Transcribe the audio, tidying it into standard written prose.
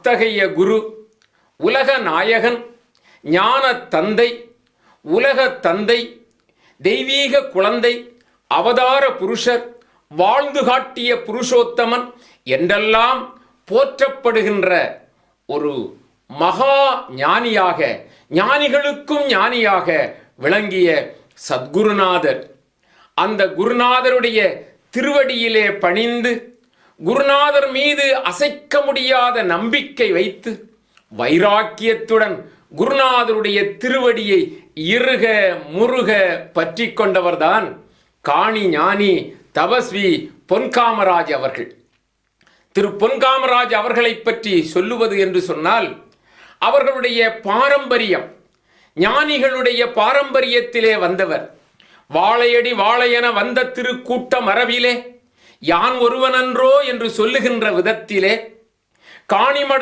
அத்தகைய குரு உலக நாயகன், ஞான தந்தை, உலக தந்தை, தெய்வீக குழந்தை, அவதார புருஷர், வாழ்ந்து காட்டிய புருஷோத்தமன் என்றெல்லாம் போற்றப்படுகின்ற ஒரு மகா ஞானியாக, ஞானிகளுக்கும் ஞானியாக விளங்கிய சத்குருநாதர். அந்த குருநாதருடைய திருவடியிலே பணிந்து, குருநாதர் மீது அசைக்க முடியாத நம்பிக்கை வைத்து, வைராக்கியத்துடன் குருநாதருடைய திருவடியை இறுக முருக பற்றி கொண்டவர்தான் காணி ஞானி தபஸ்வி பொன்காமராஜ் அவர்கள். திரு பொன்காமராஜ் அவர்களை பற்றி சொல்லுவது என்று சொன்னால், அவர்களுடைய பாரம்பரியம், ஞானிகளுடைய பாரம்பரியத்திலே வந்தவர். வாழையடி வாழையென வந்த திருக்கூட்ட மரபிலே யான் ஒருவனன்றோ என்று சொல்லுகின்ற விதத்திலே காணிமட